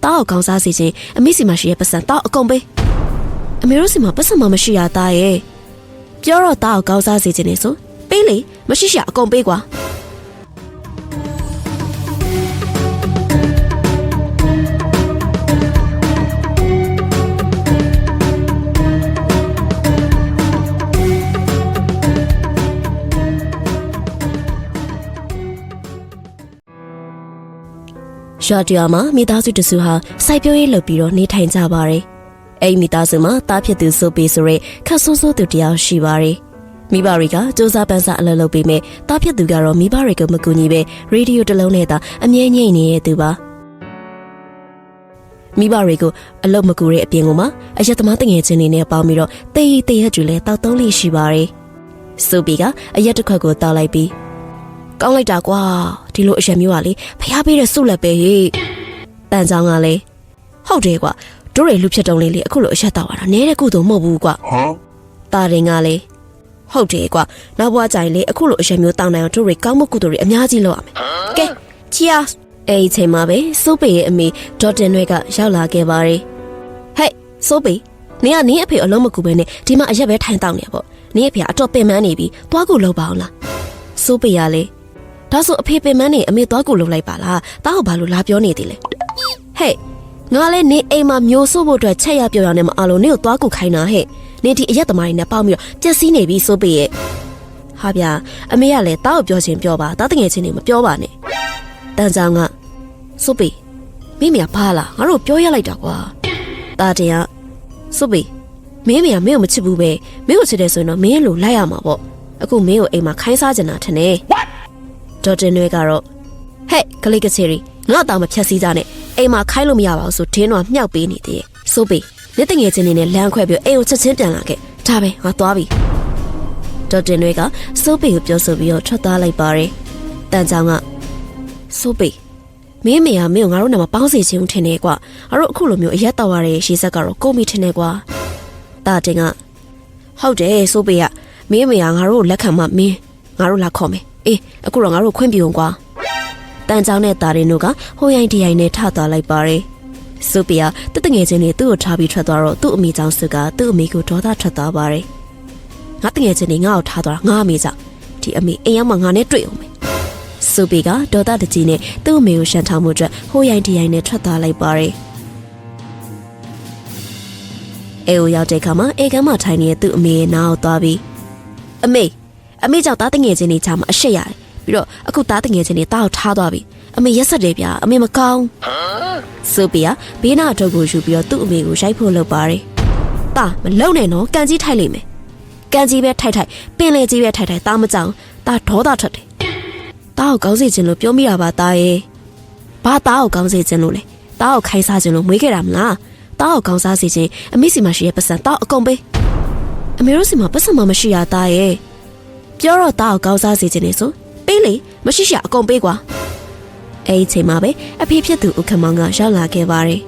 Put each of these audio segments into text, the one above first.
တာကိုကောင်းစားစေခြင်းအမေစီမရှိရဲ့ပတ်စံတာအကုန်ပေးအမေတို့စီမှာပတ်စံမမရှိရတာရဲ့ပြောတော့တာကိုကောင်းစားစေခြင်းနေဆိုပေးလေမရှိရှာအကုန်ပေးကွာရွာတရွာမှာမိသားစုတစုဟာစိုက်ပျိုးရေးလုပ်ပြီးတော့နေထိုင်ကြပါတယ်။အဲ့ဒီမိသားစုမှာတားဖြစ်သူဆိုပေဆိုရဲခက်ဆိုးဆိုးသူတယောက်ရှိပါတယ်။မိဘတွေကစူးစမ်းပန်းစားအလုပ်လုပ်ပြီးမြဲတားဖြစ်သူကတော့မိဘတွေကမကူညီပဲရေဒီယိုတစ်လုံးနဲ့သာအမြဲငြိမ့်နေတဲ့သူပါ။မိဘတွေကိုအလုပ်မကူတဲ့အပြင်ကမှအရက်သမားတငယ်ချင်းတွေနဲ့ပေါင်းပြီးတော့တေးတရက်တွေလည်းတောက်သုံးလေးရှိပါတယ်။ဆိုပေကအရက်တစ်ခွက်ကိုတောက်လိုက်ပြီးကောင်းလိုက်တာကွာဒီလိုအရက်မျိုးကလေဖျားပေးတဲ့စုလက်ပဲဟေ့တန်ချောင်းကလေဟုတ်တယ်ကွာတို့တွေလူဖြစ်တုံးလေးလေအခုလိုအရက်တောက်ရတာနဲတဲ့ကုသိုလ်မဟုတ်ဘူးကွာတာရင်ကလေဟုတ်တယ်ကွာနောက်ဘွားကြိုင်လေအခုလိုအရက်မျိုးတောက်နိုင်အောင်တို့တွေကောင်းမှုကုသိုလ်တွေအများကြီးလုပ်ရမယ်ကဲ cheers အဲ့ဒီချိန်မှာပဲစိုးပေရဲ့အမေဒေါ်တင်တွေကရောက်လာခဲ့ပါတယ်ဟဲ့စိုးပေနင်ကနင်းအဖေအလုံးမကူပဲနဲ့ဒီမှာအရက်ပဲထိုင်တောက်နေပေါ့နင်းအဖေကအတော့ပင်ပန်းနေပြီသွားကူလုပ်ပါအောင်လားစိုးပေရလေဒါဆိုအဖေပင်မန်းနေအမေသွားကူလုပ်လိုက်ပါလားတားကိုဘာလို့လာပြောနေသေးလဲဟဲ့ငါလည်းနေအိမ်မှာမျိုးစိုးဖို့အတွက်ချက်ရပြောရနေမှာအလုံးနေကိုသွားကူခိုင်းတာဟဲ့နေဒီအရက်သမားတွေနဲ့ပေါင်းပြီးတော့ပြက်စီးနေပြီစိုးပေရဲ့ဟာဗျာအမေကလည်းတားကိုပြောချင်းပြောပါတားတငယ်ချင်းတွေမပြောပါနဲ့တန်ချောင်းကစိုးပေမိမိကဘာလားငါတို့ပြောရလိုက်တာကွာတားတင်ကစိုးပေမင်းမေကမင်းကိုမချစ်ဘူးပဲမင်းကိုချစ်တယ်ဆိုရင်တော့မင်းလိုလိုက်ရမှာပေါ့အခုမင်းကိုအိမ်မှာခိုင်းစားကြတာထင်တယ်ဒေါ်တင်တွေကတော့ဟဲ့ကလေးကချီရီငါ့တောင်မဖြတ်စည်းကြနဲ့အိမ်မှာခိုင်းလို့မရပါဘူးဆိုဒင်းတော့မြှောက်ပေးနေသေးတယ်စိုးပေလက်တငယ်ချင်းနေနဲ့လမ်းခွဲပြီးအိမ်ကိုချက်ချင်းပြန်လာခဲ့ဒါပဲငါသွားပြီဒေါ်တင်တွေကစိုးပေကိုပြောဆိုပြီးတော့ထွက်သွားလိုက်ပါတယ်တန်ချောင်းကစိုးပေမင်းမေကမင်းကိုငါတို့နဲ့မပေါင်းစေချင်ဘူးထင်တယ်ကွာငါတို့အခုလိုမျိုးအရက်တော်ရတဲ့ရှေးဆက်ကတော့ကုန်ပြီထင်တယ်ကွာတာတင်ကဟုတ်တယ်စိုးပေကမင်းမေကငါတို့လက်ခံမှမင်းငါတို့လာခေါ်မယ်အေးအခုတော့ငါတို့ခွင့်ပြုံကွာတန်ချောင်းနဲ့တာရင်တို့ကဟိုရိုင်းတရိုင်းနဲ့ထသွားလိုက်ပါတယ်ဆိုပီယာတတငယ်ချင်းတွေသူ့ကိုထားပြီးထွက်သွားတော့သူ့အမိကြောင့်စုကသူ့အမိကိုဒေါသထွက်သွားပါတယ်ငါတငယ်ချင်းတွေငါ့ကိုထားသွားတာငါအမိကြောင့်ဒီအမိအိမ်ရောက်မှငါနဲ့တွေ့အောင်မယ်ဆိုပီကဒေါသတကြီးနဲ့သူ့အမိကိုရှန်ထောင်မှုအတွက်ဟိုရိုင်းတရိုင်းနဲ့ထွက်သွားလိုက်ပါတယ်အေကိုရောက်တဲ့အခါမှာအေကမ်းမထိုင်နေတဲ့သူ့အမေရဲ့နားကိုသွားပြီးအမေကြောင့်တားတငယ်ချင်းတွေချာမှာအရှက်ရတယ်ပြီးတော့အခုတားတငယ်ချင်းတွေတားကိုထားသွားပြီအမေရက်ဆက်တယ်ဗျာအမေမကောင်းဆိုပီယာဘေးနာအထုပ်ကိုယူပြီးတော့သူ့အမေကိုရိုက်ဖို့လုပ်ပါတယ်တာမလုံနဲ့နော်ကန်ကြီးထိုက်လိမ့်မယ်ကန်ကြီးပဲထိုက်ပင်လေကြီးပဲထိုက်တားမကြောင်တားဒေါသထွက်တယ်တားကိုကောင်းစေခြင်းလို့ပြောမိတာပါတားရဲ့ဘာတားကိုကောင်းစေခြင်းလို့လဲတားကိုခိုင်းစားခြင်းလို့မွေးခဲ့တာမလားတားကိုကောင်းစားစေခြင်းအမေစီမရှိရဲ့ပတ်စံတားအကုန်ပေးအမေတို့စီမှာပတ်စံမရှိရတားရဲ့ပြောတော့တားကိုကောင်းစားစေခြင်းနေဆိုပေးလေမရှိရှာအကုန်ပေးကွာအဲ့ဒီချိန်မှာပဲအဖေဖြစ်သူဥက္ကမောင်ကရောက်လာခဲ့ပါတယ်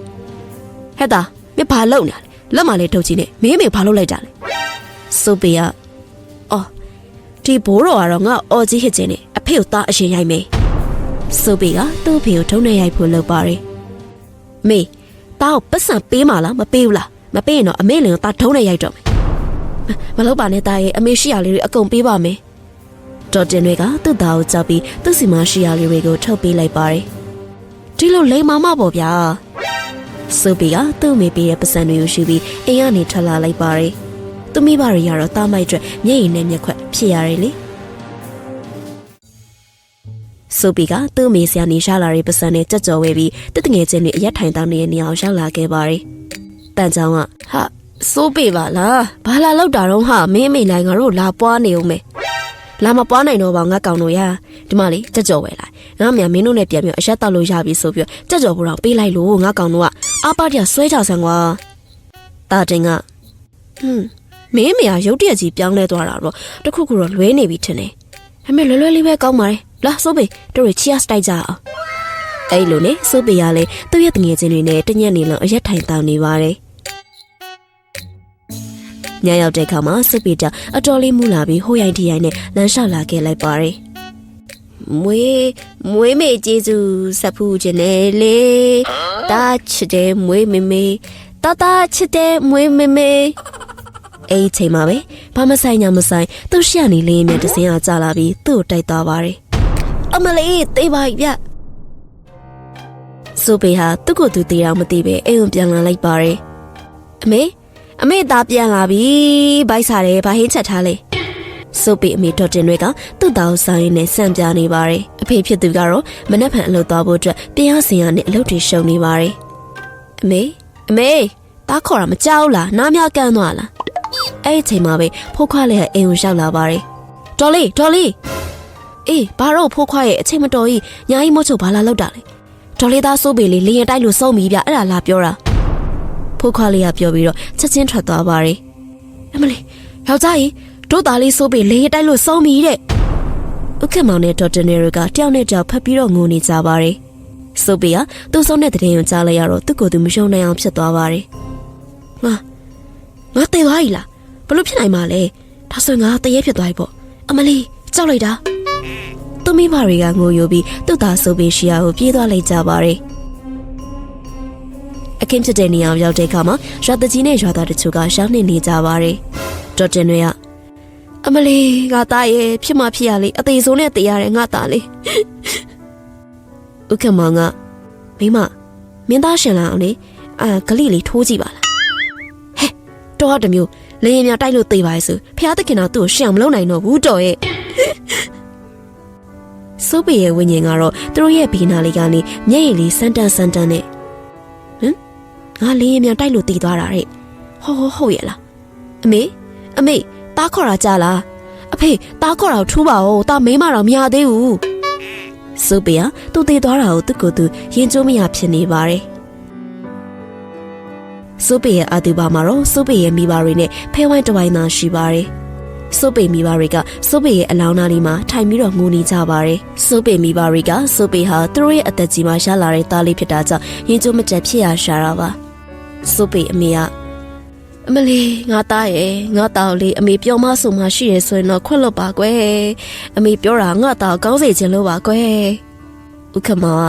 ဟဲ့တာမင်းဘာလုပ်နေလဲလက်မလေးထုတ်ကြည့်နဲ့မင်းမေဘာလုပ်လိုက်ကြလဲဆိုပေကအော်ဒီဘိုးတော်ကတော့ငါအော်ကြီးဟစ်ခြင်းနဲ့အဖေကိုတားအရင်ရိုက်မယ်ဆိုပေကသူ့အဖေကိုထုံးနေရိုက်ဖို့လုပ်ပါတယ်မေတားကိုပတ်စံပေးမလားမပေးဘူးလားမပေးရင်တော့အမေလင်ကိုတားထုံးနေရိုက်တော့မယ်မလုပ်ပါနဲ့တားရဲ့အမေရှိရလေးတွေအကုန်ပေးပါမယ်ဒေါ်တင်တွေကသူ့သားကိုကြောက်ပြီးသူ့စီမရှိရလေးတွေကိုထုတ်ပေးလိုက်ပါတယ်ဒီလိုလိမ်မာမပေါ့ဗျာဆိုပီကသူ့မိပေးတဲ့ပစံတွေကိုယူပြီးအိမ်ကနေထွက်လာလိုက်ပါတယ်သူမိဘတွေကတော့တားမိုက်အတွက်မျက်ရည်နဲ့မျက်ခွက်ဖြစ်ရတယ်လေဆိုပီကသူ့မိဆရာနေရှာလာတဲ့ပစံနဲ့ကြက်ကြော်ဝဲပြီးတငယ်ချင်းတွေအရက်ထိုင်တောင်းနေတဲ့နေရာကိုရောက်လာခဲ့ပါတယ်တန်ချောင်းကဟာဆိုပီပါလားဘာလာလောက်တာတော့ဟာမင်းမိလိုက်ငါတို့လာပွားနေအောင်မယ်လာမပွားနိုင်တော့ပါငါကောင်တို့ရဒီမလေးကြက်ကြော်ဝဲလိုက်ငါမြန်မင်းတို့နဲ့ပြန်ပြီးအရက်တောက်လို့ရပြီဆိုပြီးကြက်ကြော်ဖို့တော့ပေးလိုက်လို့ငါကောင်တို့ကအာပါတရဆွဲကြဆန်းကွာတာတင်ကမင်းမေကရုတ်တရက်ကြီးပြောင်းလဲသွားတာတော့တခုခုတော့လွဲနေပြီထင်တယ်အမေလွယ်လွယ်လေးပဲကောင်းပါတယ်လာဆိုပေတို့ရချီယာစတိုက်ကြအောင်အဲ့လိုနဲ့ဆိုပေရလေသူ့ရဲ့တငယ်ချင်းတွေနဲ့တညက်နေလုံးအရက်ထိုင်တောင်းနေပါတယ်ညရောက်တဲ့ခါမှာစစ်ပီတာအတော်လေးမူလာပြီးဟိုရိုင်းထီရိုင်းနဲ့လမ်းလျှောက်လာခဲ့လိုက်ပါတယ် မွေးမေကျေးဇူးဆက်ဖူးခြင်းနဲ့လေတာချစ်တဲ့မွေးမေတာချစ်တဲ့မွေးမေအဲ့ဒီချိန်မှာပဲဘာမဆိုင်ညာမဆိုင်သူ့ရှက်နေလေးမြတ်တစင်းကကြာလာပြီးသူ့ကိုတိုက်သွားပါတယ်အမလေးတေးပါဗျဆိုပေဟာသူ့ကိုယ်သူတေးတော့မသိပဲအိမ်ကိုပြန်လာလိုက်ပါတယ်အမေသားပြန်လာပြီဘိုက်စားတယ်ဘာဟင်းချက်ထားလဲဆိုပေအမေတော်တင်တွေကသူ့သားကိုစားရင်းနဲ့စံပြနေပါတယ်အဖေဖြစ်သူကတော့မနှက်ဖန်အလုပ်သွားဖို့အတွက်တရားစင်ရနဲ့အလုပ်တွေရှုံနေပါတယ်အမေသားခေါ်တာမကြောက်လားနားများကန်းသွားလားအဲ့ဒီချိန်မှာပဲဖိုးခွားလေးအိမ်ကိုရောက်လာပါတယ်တော်လေးအေးဘာတော့ဖိုးခွားရဲ့အချိန်မတော်ကြီးညာကြီးမချုပ်ဘာလာလောက်တာလဲတော်လေးသားစိုးပေလေးလရင်တိုက်လို့စုံပြီဗျအဲ့ဒါလာပြောတာဖိုးခွားလေးကပြောပြီးတော့ချက်ချင်းထွက်သွားပါတယ်အမလေးယောက်ျားကြီးတို့သားလေးစိုးပေလရင်တိုက်လို့စုံပြီတဲ့ဥက္ကမောင်နဲ့ဒေါက်တာနေရကတယောက်နဲ့တယောက်ဖက်ပြီးတော့ငိုနေကြပါတယ်စိုးပေကသူ့ဆုံးတဲ့တဲ့ရင်ကြားလိုက်ရတော့သူ့ကိုယ်သူမရှုံနိုင်အောင်ဖြစ်သွားပါတယ်ငါတေသွားပြီလားဘလို့ဖြစ်နိုင်မှာလဲဒါဆိုငါတရေဖြစ်သွားပြီပေါ့အမလေးကြောက်လိုက်တာသူမိဘတွေကငိုယိုပြီးသူ့သားဆိုပေရှိရာကိုပြေးသွားလိုက်ကြပါတယ်အခင်းဖြစ်တဲ့နေရာရောက်တဲ့အခါမှာရွာတကြီးနဲ့ရွာသားတချို့ကရှောင်းနေကြပါတယ်ဒေါက်တာတွေကအမလေးငါသားရဲ့ဖြစ်မှဖြစ်ရလေအသေးဆုံးနဲ့တည်ရတယ်ငါသားလေးဥက္ကမောင်ကမိမမင်းသားရှင်လာအောင်လေဂလိလေးထိုးကြည့်ပါလားဟဲ့တော့တမျိုးလေရင်များတိုက်လို့သေးပါရဲ့ဆိုဖျားသခင်တော့သူ့ကိုရှောင်မလုပ်နိုင်တော့ဘူးတော်ရဲ့စိုးပေရဲ့ဝိညာဉ်ကတော့သူတို့ရဲ့ဘီနာလေးကနေမျက်ရည်လေးစမ်းတန်းနဲ့ငါလေရင်များတိုက်လို့တည်သွားတာတဲ့ဟုတ်ရဲ့လားအမေတားခေါ်တာကြလားအဖေတားခေါ်တာထူးပါဦးတာမင်းမတော့မရသေးဘူးစိုးပေကသူတည်သွားတာကိုသူ့ကိုယ်သူရင်ကျိုးမရဖြစ်နေပါတယ်စိုးပေရဲ့အတူပါမှာတော့စိုးပေရဲ့မိဘတွေနဲ့ဖဲဝိုင်းတဝိုင်းသားရှိပါတယ်စိုးပေမိဘတွေကစိုးပေရဲ့အလောင်းသားလေးမှာထိုင်ပြီးတော့ငိုနေကြပါတယ်စိုးပေမိဘတွေကစိုးပေဟာသူတို့ရဲ့အသက်ကြီးမှာရလာတဲ့သားလေးဖြစ်တာကြောင့်ရင်ကျိုးမကျက်ဖြစ်ရရှာတာပါစိုးပေအမေကအမလေးငါသားရဲ့ငါသားလေးအမေပြောမဆိုမှရှိရဆိုရင်တော့ခွတ်လွတ်ပါကွယ်အမေပြောတာငါသားကောင်းစေခြင်းလို့ပါကွယ်ဥက္ကမောင်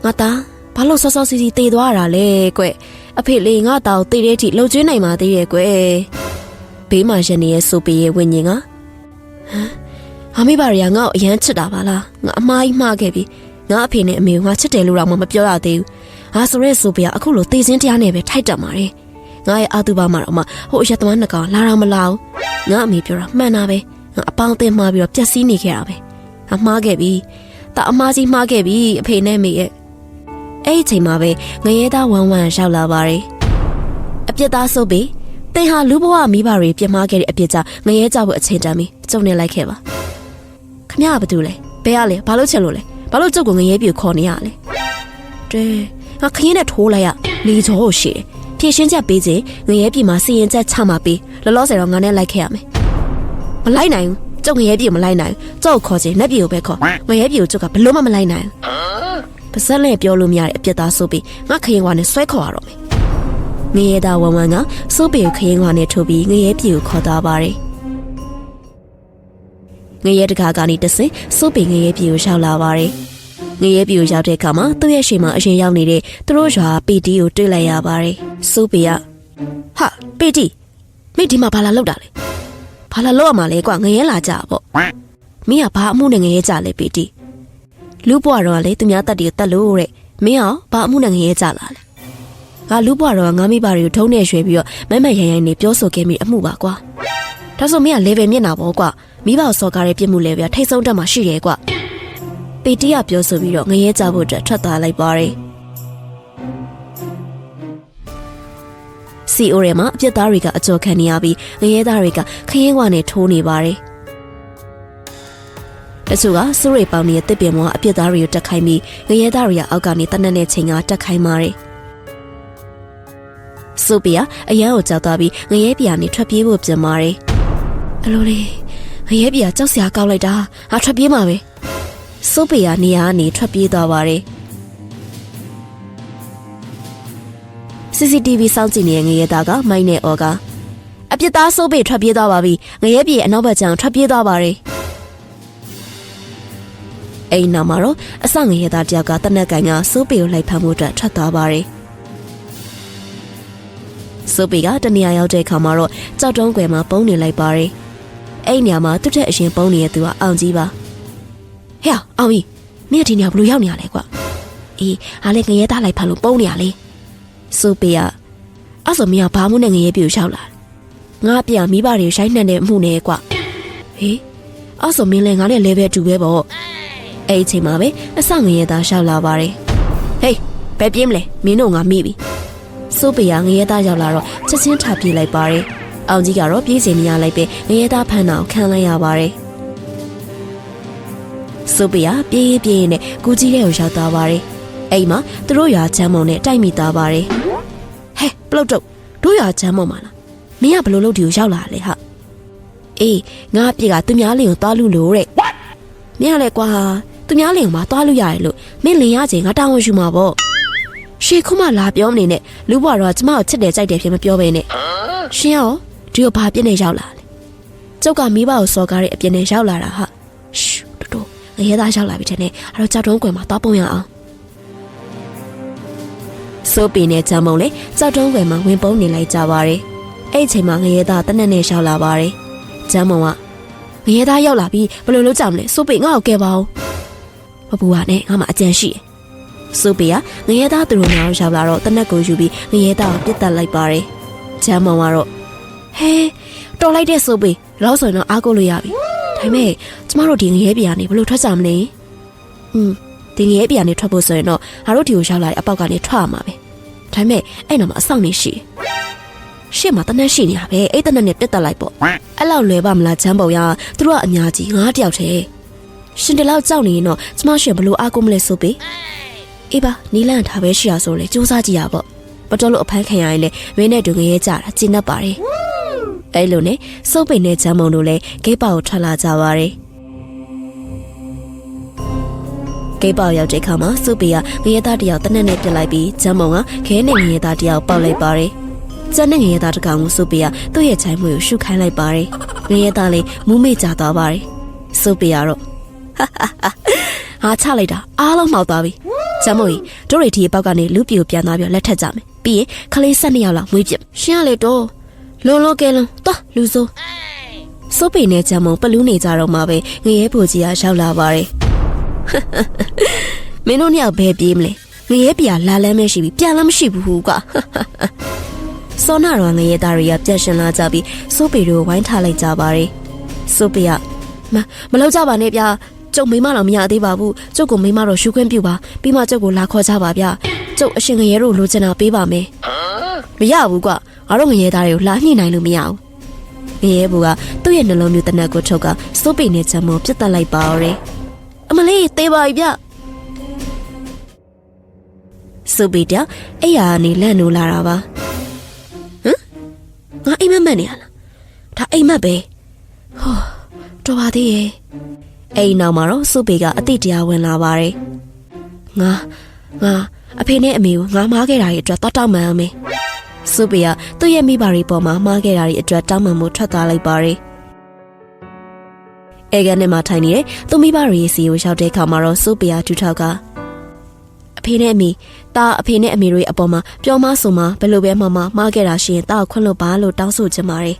ကငါသားဘာလို့စောစီတေးသွားတာလဲကွယ်အဖေလေးငါသားကိုတေးတဲ့အထိလှုပ်ကျွေးနိုင်ပါသေးရဲ့ကွယ်ဘေးမှာရနေရဲ့ဆိုပေရဲ့ဝိညာဉ်ကအမေဘာရီကငါ့ကိုအရန်ချစ်တာပါလားငါအမားကြီးမှားခဲ့ပြီငါအဖေနဲ့အမေကိုငါချစ်တယ်လို့တော့မပြောရသေးဘူးငါဆိုရဲဆိုပေကအခုလိုတေးချင်းတရားနဲ့ပဲထိုက်တက်ပါတယ်ငါရဲ့အာတူပါမှာတော့မှဟိုအရက်သမားနှစ်ကောင်လာတော့မလာဘူးငါအမေပြောတာမှန်တာပဲငါအပေါင်းအသင်းမှားပြီးတော့ပျက်စီးနေခဲ့တာပဲငါမှားခဲ့ပြီတာအမားကြီးမှားခဲ့ပြီအဖေနဲ့မေရဲ့အဲ့ဒီချိန်မှာပဲငရဲသားဝမ်းရောက်လာပါတယ်အပြစ်သားဆိုပေသင်ဟာလူဘဝမိဘတွေပြစ်မှားခဲ့တဲ့အပြစ်ကြောင့်ငရဲကြောက်ဖို့အချိန်တန်ပြီးကျုံနေလိုက်ခဲ့ပါခမရဘာတူလဲဘဲရလဲဘာလို့ချက်လို့လဲဘာလို့ကျုပ်ကိုငရဲပြေခေါ်နေရလဲတဲငါခရင်နဲ့ထိုးလိုက်ရလေချောကိုရှိတယ်ဖြည့်ရှင်းချက်ပေးခြင်းငရဲပြေမှာစီရင်ချက်ချမှာပေးလောလောဆယ်တော့ငါနဲ့လိုက်ခဲ့ရမယ်မလိုက်နိုင်ဘူးကျုပ်ငရဲပြေမလိုက်နိုင်ဘူးကျုပ်ခေါ်ခြင်းလက်ပြေကိုပဲခေါ်ငရဲပြေကိုကျုပ်ကဘလို့မှမလိုက်နိုင်ဘူးပါစက်နဲ့ပြောလို့မရတဲ့အပြစ်သားဆိုပြီးငါခရင်ကနဲ့ဆွဲခေါ်ရတော့မယ်ငရဲသားဝမ်းကစိုးပေခရင်ကနဲ့ထိုးပြီးငရဲပြေကိုခေါ်သွားပါတယ်ငရဲတကာကနေတဆင့်စိုးပေငရဲပြေကိုရောက်လာပါတယ်ငရဲပြေကိုရောက်တဲ့အခါမှာသူ့ရဲ့ရှေ့မှာအရင်ရောက်နေတဲ့သူတို့ရွာပီတီကိုတွေ့လိုက်ရပါတယ်စိုးပေကဟာပီတီမိဒီမှာဘာလာလောက်တာလဲဘာလာလောက်ရမှာလဲကွာငရဲလာကြပေါ့မင်းကဘာအမှုနဲ့ငရဲကြလဲပီတီလူ့ဘွားတော့လေသူများတက်တီကိုတက်လို့တဲ့မင်းအောင်ဘာအမှုနဲ့ငရဲကြလာလဲငါလူ့ဘွားတော့ငါမိဘတွေကိုထုံးနေရွှေပြီးတော့မမရိုင်နေပြောဆိုခဲ့မိအမှုပါကွာဒါဆိုမင်းက level မျက်နှာပေါ့ကွာမိဘစော်ကားတဲ့ပြစ်မှုလေပြထိတ်ဆုံးတက်မှရှိတယ်ကွာပီတီကပြောဆိုပြီးတော့ငရဲကြဖို့အတွက်ထွက်သွားလိုက်ပါတယ်စီအိုရဲမှာအပြစ်သားတွေကအကြောခံနေရပြီးငရဲသားတွေကခရင်ဝါနဲ့ထိုးနေပါတယ်တချို့ကစူရိပေါင်းနေတဲ့တစ်ပင်မောအပြစ်သားတွေကိုတက်ခိုင်းပြီးငရဲသားတွေကအောက်ကနေတနက်နဲ့ချိန်ကတက်ခိုင်းပါတယ်ဆိုပီကအရန်ကိုကြောက်သွားပြီးငရဲပြာနေထွက်ပြေးဖို့ပြင်ပါတယ်အလိုလေးငရဲပြာကြောက်စရာကောက်လိုက်တာငါထွက်ပြေးမှာပဲဆိုပီကနေရာကနေထွက်ပြေးသွားပါတယ် CCTV စောင့်ကြည့်နေတဲ့ငရဲသားကမိုင်းနဲ့အော်ကအပြစ်သားဆိုပီထွက်ပြေးသွားပါပြီငရဲပြေအနောက်ဘက်ကျန်ထွက်ပြေးသွားပါတယ် အိမ်နောက်မှာတော့အစငရဲသားတယောက်ကတနက်ကန်ကစိုးပေကိုလိုက်ဖမ်းမှုအတွက်ထွက်သွားပါတယ်စိုးပေကတနေရာရောက်တဲ့အခါမှာတော့ကြောက်တုံးကွယ်မှာပုံနေလိုက်ပါတယ်အဲ့နေရာမှာသူ့တဲ့အရင်ပုံနေတဲ့သူကအောင်ကြီးပါဟဲ့အောင်ကြီးမင်းဒီနေရာဘလို့ရောက်နေရလဲကွာအေးအားလေငရဲသားလိုက်ဖမ်းလို့ပုံနေရလေစိုးပေကအဲ့ဆိုမင်းကဘာမှနဲ့ငရဲပြူလျှောက်လာငါပြမိဘတွေရှိုင်းနှံ့တဲ့အမှုနဲ့ကွာဟေးအဲ့ဆိုမင်းလည်းငါနဲ့လဲပဲတူပဲပေါ့အဲ့အချိန်မှာပဲအစငရဲသားလျှောက်လာပါတယ်ဟေးဘယ်ပြေးမလဲမင်းတို့ငါမိပြီစိုးပေကငရဲသားရောက်လာတော့ချက်ချင်းထပြေးလိုက်ပါတယ်အောင်ကြီးကတော့ပြေးစီနေရလိုက်ပဲငရဲသားဖမ်းတာကိုခံလိုက်ရပါတယ်စိုးပေကပြေးပြေးနဲ့ကူကြီးတဲ့ကိုရောက်သွားပါတယ်အိမ်မှာသူတို့ရွာချမ်းမုံနဲ့တိုက်မိသွားပါတယ်ဟဲ့ပလုတ်တော့တို့ရွာချမ်းမုံမှာလားမင်းကဘလို့လို့ဒီကိုရောက်လာလဲဟာအေးငါအပြစ်ကသူများလင်ကိုသွားလူလို့တဲ့မင်းကလည်းကွာသူများလင်ကိုမှသွားလူရတယ်လို့မင်းလင်ရချင်းငါတောင်းဝယူမှာပေါ့ရှေခုမှလာပြောမနေနဲ့လူဘွားတော့ကျမကိုချစ်တယ်ကြိုက်တယ်ဖြစ်မပြောဘဲနဲ့ရှင်ရောဒီကိုဘာပြစ်နေရောက်လာလဲကျုပ်ကမိဘကိုစော်ကားတဲ့အပြစ်နဲ့ရောက်လာတာဟာရှူတော်ငရဲသားရောက်လာပြီတဲ့နဲ့အဲ့တော့ကြောက်တုံးကွယ်မှာသွားပုံရအောင်စိုးပေနဲ့ဂျမ်းမုံလေကြောက်တုံးကွယ်မှာဝင်ပုံနေလိုက်ကြပါတယ်အဲ့အချိန်မှာငရဲသားတနက်နဲ့ရောက်လာပါတယ်ဂျမ်းမုံကငရဲသားရောက်လာပြီးဘယ်လိုလုပ်ကြမလဲစိုးပေငါ့ကိုကဲပါဦးမပူပါနဲ့ငါမှအကြံရှိတယ်စိုးပေကငရဲသားသူတို့များရောက်လာတော့တနက်ကိုယူပြီးငရဲသားကိုပြစ်တက်လိုက်ပါတယ်ဂျမ်းမုံကတော့ဟဲတော်လိုက်တဲ့စိုးပေလောက်ဆိုရင်တော့အားကိုးလို့ရပြီဒါပေမဲ့ကျမတို့ဒီငရဲပြာနေဘယ်လိုထွက်ကြမလဲဒီငရဲပြာနေထွက်ဖို့ဆိုရင်တော့ငါတို့ဒီကိုရောက်လာတဲ့အပေါက်ကနေထွက်ရမှာပဲဒါပေမဲ့အဲ့နောက်မှာအဆောင်နေရှိရှေ့မှာတနက်ရှိနေတာပဲအဲ့တနက်နဲ့ပြတ်တက်လိုက်ပေါ့အဲ့လောက်လွယ်ပါမလားချမ်းပုံရသူတို့ကအများကြီးငါးတယောက်တည်းရှင်တလောက်ကြောက်နေရင်တော့ကျမရှင်ဘလို့အားကိုးမလဲဆိုပေအေးပါနီလန့်ထားပဲရှိရဆိုလေစူးစမ်းကြည့်ရပေါ့မတော်လို့အဖမ်းခံရရင်လည်းမင်းနဲ့တူငရဲကြတာကျဉ်တ်ပါတယ်အဲ့လိုနဲ့စိုးပိန်နဲ့ချမ်းမုံတို့လည်းဂိတ်ပေါကိုထွက်လာကြပါတယ်ဂိတ်ပေါရောက်တဲ့အခါမှာစိုးပေကငရဲသားတယောက်တနက်နဲ့ပြစ်လိုက်ပြီးချမ်းမုံကခဲနဲ့ငရဲသားတယောက်ပေါက်လိုက်ပါတယ်ကျန်တဲ့ငရဲသားတကောင်ကိုစိုးပေကသူ့ရဲ့ချိုင်းမွေကိုရှုခိုင်းလိုက်ပါတယ်ငရဲသားလည်းမူးမေ့ကြသွားပါတယ်စိုးပေကတော့ဟာချလိုက်တာအားလုံးမှောက်သွားပြီချမ်းမုံကြီးတို့တွေဒီအပေါက်ကနေလူပြိုပြန်သွားပြီးလက်ထက်ကြမယ်ပြီးရင်ခလေး12ယောက်လောက်မွေးပြရှင်းရလေတော့လုံးကဲလုံးသွားလူစိုးပေနဲ့ချမ်းမုံပလူးနေကြတော့မှပဲငရဲပူကြီးကရောက်လာပါတယ်မင်းတို့နှစ်ယောက်ဘယ်ပြေးမလဲငရဲပြာလာလမ်းမရှိပြီပြန်လည်းမရှိဘူးကွာစောနာတော်ငရဲသားတွေကပြက်ရှင်လာကြပြီးစိုးပေတို့ဝိုင်းထားလိုက်ကြပါတယ်စိုးပေကမလောက်ကြပါနဲ့ဗျာကျုပ်မိမတော့မရသေးပါဘူးကျုပ်ကိုမိမတော့ရှုခွင့်ပြုပါပြီးမှကျုပ်ကိုလာခေါ်ကြပါဗျာကျုပ်အရှင်ငရဲတို့လိုချင်တာပေးပါမယ်မရဘူးကွာငါတို့ငရဲသားတွေကိုလာညှိနိုင်လို့မရဘူးငရဲဘူကသူ့ရဲ့နှလုံးမျိုးတနက်ကိုထုတ်ကစိုးပေနဲ့ချမ်းမပြတ်တက်လိုက်ပါတော့အမလေးသေးပါပြီဗျစိုးပေတအဲ့ရကနေလန့်နိုးလာတာပါငါအိမ်မက်နေရလားဒါအိမ်မက်ပဲဟောတော်ပါသေးရဲ့အိမ်နောက်မှာတော့စိုးပေကအတိတ်တရားဝင်လာပါတယ်ငါအဖေနဲ့အမေကိုငါမားခဲ့တာရဲ့အတွက်တောက်မှန်အောင်မယ်စိုးပေကသူ့ရဲ့မိဘတွေပေါ်မှာမားခဲ့တာရဲ့အတွက်တောင်းပန်မှုထွက်သွားလိုက်ပါတယ်အဲကနေမှထိုင်နေတဲ့သူမိဘတွေစီကိုရောက်တဲ့အခါမှာတော့စိုးပေကဒူးထောက်ကအဖေနဲ့အမေအဖေနဲ့အမေတွေအပေါ်မှာပြောမဆိုမှဘယ်လိုပဲမှမားခဲ့တာရှိရင်တာကိုခွင့်လို့ပါလို့တောင်းဆိုချင်ပါတယ်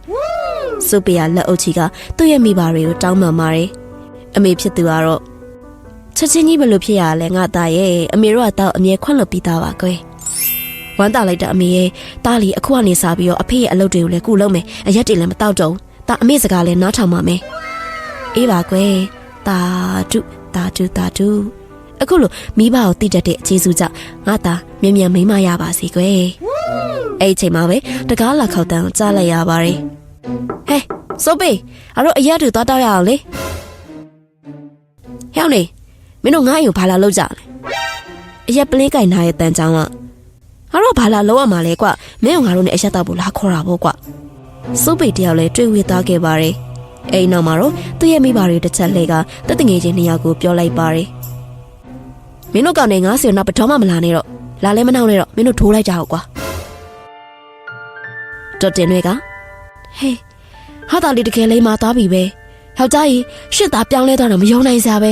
စိုးပေကလက်အုပ်ချီကသူ့ရဲ့မိဘတွေကိုတောင်းပန်ပါတယ်အမေဖြစ်သူကတော့ချက်ချင်းကြီးဘယ်လိုဖြစ်ရလဲငါသားရဲ့အမေတို့ကတော့အမြဲခွင့်လို့ပြီးသားပါကွယ်ဝမ်းတာလိုက်တဲ့အမေရဲ့တားလီအခုကနေစားပြီးတော့အဖေရဲ့အလုပ်တွေကိုလည်းကုလုပ်မယ်အရက်တွေလည်းမတောက်တော့တာအမေစကားလည်းနားထောင်ပါမယ်အေးပါကွယ်တာတုအခုလိုမိဘကိုတိတတ်တဲ့အခြေစုကြောင့်ငါသားမြန်မိမရပါစေကွယ်အဲ့ချိန်မှာပဲတကားလာခောက်တန်းကြားလိုက်ရပါတယ်ဟဲ့စိုးပေအဲ့တော့အရက်တွေသွားတောက်ရအောင်လေဟဲ့နေမင်းတို့ငါ့အိမ်ကိုဘာလာလောက်ကြလဲအရက်ပလင်းကင်ထားရဲ့တန်ချောင်းကငါတို့ဘာလာလောက်ရမှာလဲကွမင်းတို့ငါတို့နဲ့အရက်တောက်ဖို့လာခေါ်တာပေါ့ကွစိုးပေတယောက်လည်းတွေ့ဝေသားခဲ့ပါတယ်အဲ့နောက်မှာတော့သူ့ရဲ့မိဘတွေတစ်ချက်လှည့်ကတက်တငယ်ချင်း2ယောက်ကိုပြောလိုက်ပါတယ်မင်းတို့ကောင်နေငါစီတော့ပထမမလာနဲ့တော့လာလဲမနှောင်းနဲ့တော့မင်းတို့ထိုးလိုက်ကြအောင်ကွာတော်တင်တွေကဟေးဟာတာလေးတကယ်လေးမသွားပြီပဲယောက်ျားကြီးရှစ်သားပြောင်းလဲသွားတော့မယုံနိုင်စရာပဲ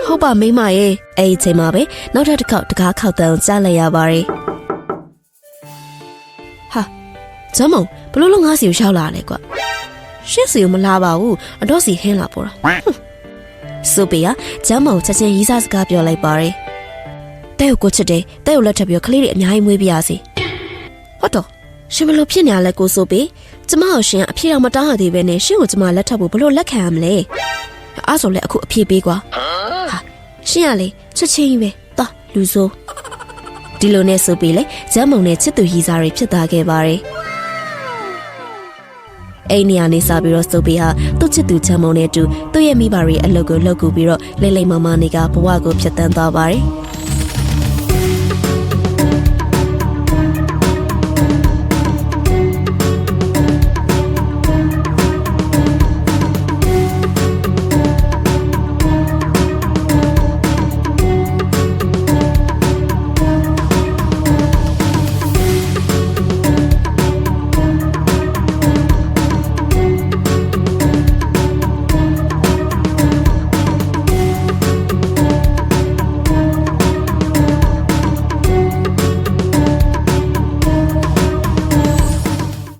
ဟ ဟုတ်ပါမိမရဲ့အဲ့ဒီချိန်မှာပဲနောက်ထပ်တစ်ခေါက်တကားခောက်တန်းကြားလိုက်ရပါတယ်ဟာဂျမုံဘလို့လုံးငါးစီကိုရောက်လာလဲကွာရှစ်စီကိုမလာပါဘူးအတော့စီဟင်းလာပေါ်တာဆိုပီကဂျမုံချက်ချင်းရီးစားစကားပြောလိုက်ပါတယ်တဲ့ကိုချစ်တယ်တဲ့ကိုလက်ထပ်ပြီးကလေးတွေအများကြီးမွေးပြရစီဟုတ်တော့ရှင်ဘလို့ဖြစ်နေရလဲကိုဆိုပီကျမကိုရှင်အဖြေတော့မတောင်းရသေးပဲနဲ့ရှင်ကိုကျမလက်ထပ်ဖို့ဘလို့လက်ခံရမလဲအားဆိုလဲအခုအဖြေပေးကွာဟာရှင်ရလေချက်ချင်းကြီးပဲတာလူဆိုးဒီလိုနဲ့ဆိုပီလေဂျမုံနဲ့ချစ်သူရီးစားတွေဖြစ်သွားခဲ့ပါတယ်အိမ်နေရာနေစားပြီးတော့ဆိုပီဟာသူ့ချစ်သူချမ်းမုံနဲ့အတူသူ့ရဲ့မိဘတွေအလုပ်ကိုလုပ်ကူပြီးတော့လိမ့်လိမ့်မမနေကဘဝကိုဖြတ်သန်းသွားပါတယ်